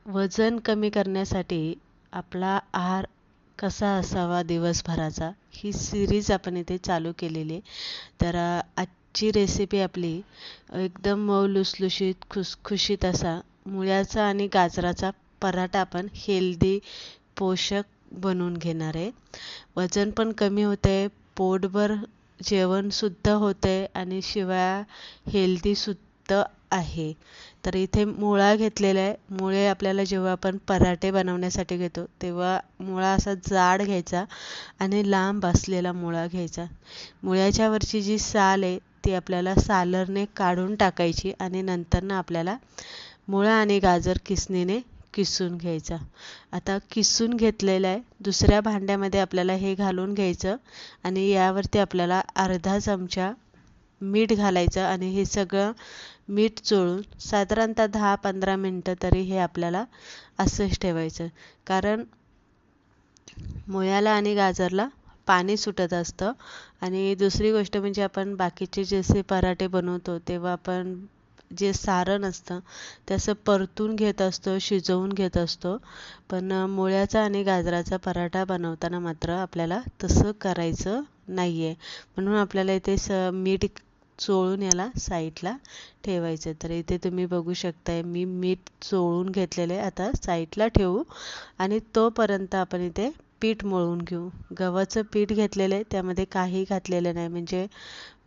वजन कमी करण्यासाठी आपला आहार कसा असावा दिवसभराचा ही सिरीज आपण इथे चालू केलेली आहे. तर आजची रेसिपी आपली एकदम मऊ लुसलुशीत खुसखुशीत असा मुळ्याचा आणि गाजराचा पराठा आपण हेल्दी पोषक बनवून घेणार आहे. वजन पण कमी होते, पोटभर जेवणसुद्धा होते आणि शिवाय हेल्दीसुद्धा आहे. तर इथे मुळा घेतलेला आहे. मुळे आपल्याला जेव्हा आपण पराठे बनवण्यासाठी घेतो तेव्हा मुळा असा जाड घ्यायचा आणि लांब असलेला मुळा घ्यायचा. मुळ्याच्या वरची जी साल आहे ती आपल्याला सालरने काढून टाकायची आणि नंतर आपल्याला मुळा आणि गाजर किसणीने किसून घ्यायचा. आता किसून घेतलेलं आहे. दुसऱ्या भांड्यामध्ये आपल्याला हे घालून घ्यायचं आणि यावरती आपल्याला अर्धा चमचा मीठ घालायचं आणि हे सगळं मीठ चोळून साधारणतः 10-15 मिनटं तरी हे आपल्याला असंच ठेवायचं. कारण मुळ्याला आणि गाजरला पाणी सुटत असतं. आणि दुसरी गोष्ट म्हणजे आपण बाकीचे जसे पराठे बनवतो तेव्हा आपण जे सारण असतं ते असं परतून घेत असतो, शिजवून घेत असतो. पण मुळ्याचा आणि गाजराचा पराठा बनवताना मात्र आपल्याला तसं करायचं नाही आहे. म्हणून आपल्याला इथे मीठ चोळून याला साईडला ठेवायचं. तर इथे तुम्ही बघू शकताय मी मीठ चोळून घेतलेले आता साईडला ठेवू आणि तोपर्यंत आपण इथे पीठ मळून घेऊ. गव्हाचं पीठ घेतलेलं आहे, त्यामध्ये काही घातलेलं नाही, म्हणजे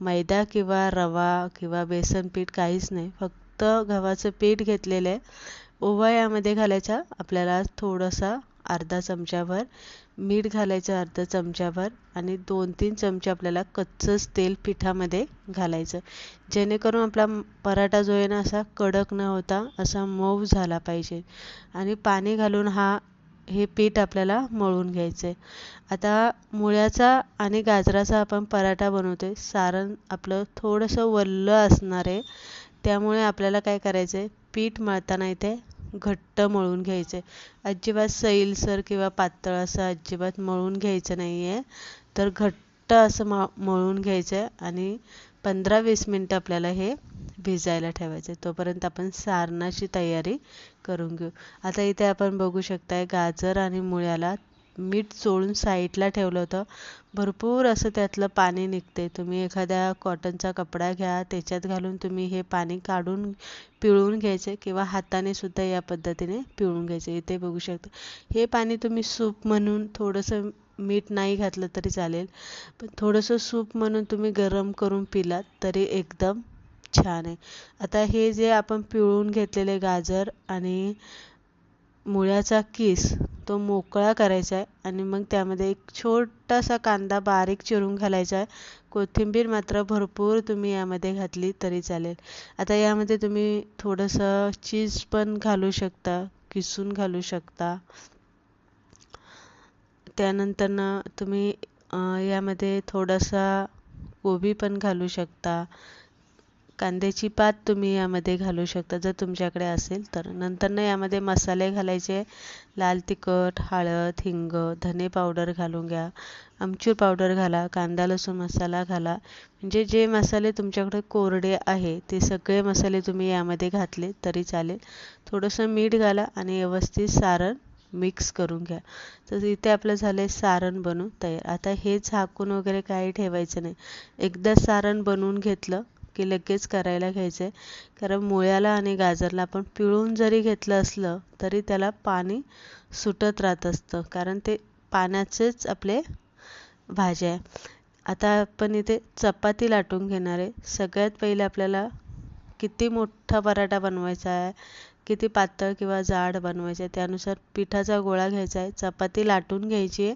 मैदा किंवा रवा किंवा बेसन पीठ काहीच नाही, फक्त गव्हाचं पीठ घेतलेलं आहे. ओवा यामध्ये घालायचा आपल्याला थोडासा, अर्धा चमचाभर मीठ घालायचं, अर्धा चमचाभर आणि 2-3 चमचे आपल्याला कच्चंच तेल पिठामध्ये घालायचं, जेणेकरून आपला पराठा जो आहे ना असा कडक न होता असा मऊ झाला पाहिजे. आणि पाणी घालून हे पीठ आपल्याला मळून घ्यायचं आहे. आता मुळ्याचा आणि गाजराचा आपण पराठा बनवतोय, सारण आपलं थोडंसं वल्लं असणार आहे. त्यामुळे आपल्याला काय करायचं आहे, पीठ मळताना इथे घट्ट मळून घ्यायचं आहे. अजिबात सैलसर किंवा पातळ असं अजिबात मळून घ्यायचं नाही आहे. तर घट्ट असं मळून घ्यायचं आहे आणि 15-20 मिनटं आपल्याला हे भिजायला ठेवायचं आहे. तोपर्यंत आपण सारणाची तयारी करून घेऊ. आता इथे आपण बघू शकताय गाजर आणि मुळ्याला मीठ चोळून साईडला ठेवलं होतं. भरपूर असं त्यातलं पाणी निघते. तुम्ही एखाद्या कॉटनचा कपडा घ्या, त्याच्यात घालून तुम्ही हे पाणी काढून पिळून घ्यायचे किंवा हाताने सुद्धा या पद्धतीने पिळून घ्यायचे. इथे बघू शकता हे पाणी तुम्ही सूप म्हणून, थोडंसं मीठ नाही घातलं तरी चालेल, पण थोडंसं सूप म्हणून तुम्ही गरम करून पिलात तरी एकदम छान आहे. आता हे जे आपण पिळून घेतलेले गाजर आणि मुळ्याचा किस तो मोकळा करायचा आहे आणि मग त्यामध्ये एक छोटासा कांदा बारीक चिरून घालायचा आहे. कोथिंबीर मात्र भरपूर तुम्ही यामध्ये घातली तरी चालेल. आता यामध्ये तुम्ही थोडंसं चीज पण घालू शकता, किसून घालू शकता. त्यानंतर तुम्ही यामध्ये थोडासा कोबी पण घालू शकता. कांद्याची पात तुम्ही यामध्ये घालू शकता जर तुमच्याकडे असेल तर. नंतर यामध्ये मसाले घालायचे, लाल तिखट, हळद, हिंग, धने पावडर घालून घ्या, आमचूर पावडर घाला, कांदा लसूण मसाला घाला. म्हणजे जे मसाले तुमच्याकडे कोरडे आहे ते सगळे मसाले तुम्ही यामध्ये घातले तरी चालेल. थोडंसं मीठ घाला आणि व्यवस्थित सारण मिक्स करून घ्या. तर इथे आपलं झालं आहे सारण बनवून तयार. आता हे झाकून वगैरे काही ठेवायचं नाही. एकदा सारण बनवून घेतलं की लगेच करायला घ्यायचं आहे. कारण मुळ्याला आणि गाजरला आपण पिळून जरी घेतलं असलं तरी त्याला पाणी सुटत राहत असतं, कारण ते पाण्याचेच आपले भाज्या आहे. आता आपण इथे चपाती लाटून घेणार आहे. सगळ्यात पहिले आपल्याला किती मोठा पराठा बनवायचा आहे, किती पातळ किंवा जाड बनवायचं आहे त्यानुसार पिठाचा गोळा घ्यायचा आहे. चपाती लाटून घ्यायची आहे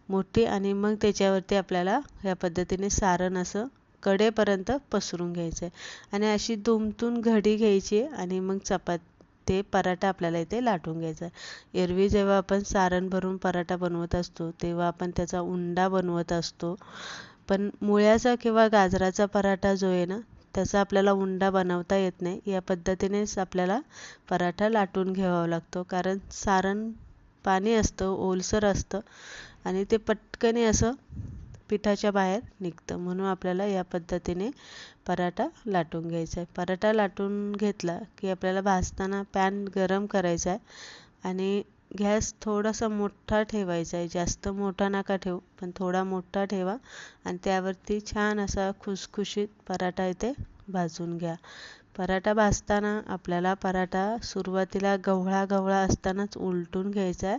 मोठी आणि मग त्याच्यावरती आपल्याला या पद्धतीने सारण असं कडेपर्यंत पसरून घ्यायचं आहे आणि अशी दुमटून घडी घ्यायची आणि मग ते पराठा आपल्याला इथे लाटून घ्यायचा आहे. एरवी जेव्हा आपण सारण भरून पराठा बनवत असतो तेव्हा आपण त्याचा उंडा बनवत असतो, पण मुळ्याचा किंवा गाजराचा पराठा जो आहे ना त्याचा आपल्याला उंडा बनवता येत नाही. या पद्धतीनेच आपल्याला पराठा लाटून घ्यावा लागतो, कारण सारण पाणी असतं, ओलसर असतं आणि ते पटकन असं पिठाच्या बाहेर निघतं. म्हणून आपल्याला या पद्धतीने पराठा लाटून घ्यायचा आहे. पराठा लाटून घेतला की आपल्याला भाजताना पॅन गरम करायचा आहे. आणि गॅस थोडासा मोठा ठेवायचा आहे, जास्त मोठा नका ठेवू, पण थोडा मोठा ठेवा आणि त्यावरती छान असा खुसखुशीत पराठा इथे भाजून घ्या. पराठा भाजताना आपल्याला पराठा सुरुवातीला गव्हाळा गव्हाळा असतानाच उलटून घ्यायचा आहे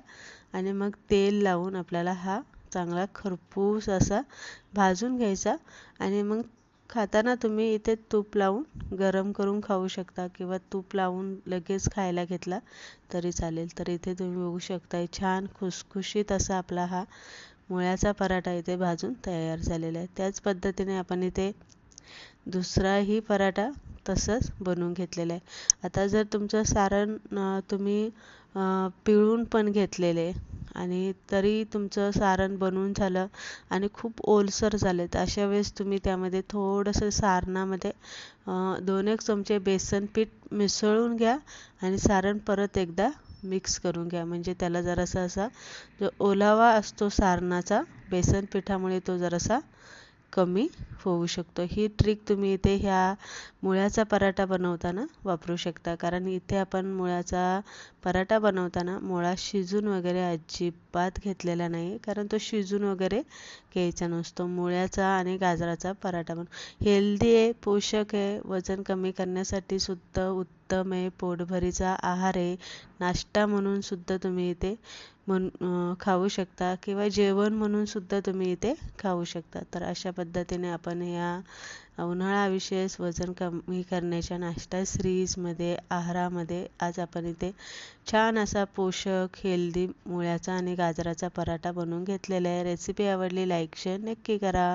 आणि मग तेल लावून आपल्याला हा चांगला खरपूस असा भाजून घ्यायचा आणि मग खाताना तुम्ही इथे तूप लावून गरम करून खाऊ शकता किंवा तूप लावून लगेच खायला घेतला तरी चालेल. तर इथे तुम्ही बघू शकता छान खुसखुशीत असा आपला हा मुळ्याचा पराठा इथे भाजून तयार झालेला आहे. त्याच पद्धतीने आपण इथे दुसराही पराठा तसंच बनवून घेतलेला आहे. आता जर तुमचं सारण तुम्ही पिळून पण घेतलेले आणि तरी तुमचं सारण बनवून झालं आणि खूप ओलसर झाले, तर अशा वेळेस तुम्ही त्यामध्ये थोडंसं सारणामध्ये 2-1 चमचे बेसन पीठ मिसळून घ्या आणि सारण परत एकदा मिक्स करून घ्या. म्हणजे त्याला जरासा असा जो ओलावा असतो सारणाचा बेसन पिठामुळे तो जरासा कमी होऊ शकतो. ही ट्रिक तुम्ही इथे ह्या मुळ्याचा पराठा बनवताना वापरू शकता. कारण इथे आपण मुळ्याचा पराठा बनवताना मुळा शिजून वगैरे अजिबात घेतलेला नाही, कारण तो शिजून वगैरे घ्यायचा नसतो. मुळ्याचा आणि गाजराचा पराठा हेल्दी आहे, पोषक आहे, वजन कमी करण्यासाठी सुद्धा उत्तम आहे, पोटभरीचा आहार आहे, नाश्ता म्हणून सुद्धा तुम्ही इथे खाऊ शकता किंवा जेवण म्हणून सुद्धा तुम्ही इथे खाऊ शकता. तर अशा पद्धतीने आपण या उन्हाळा विशेष वजन कमी करण्याच्या नाश्ता सिरीजमध्ये आहारामध्ये आज आपण इथे छान असा पोषक हेल्दी मुळ्याचा आणि गाजराचा पराठा बनवून घेतलेला आहे. रेसिपी आवडली लाईक शेअर नक्की करा.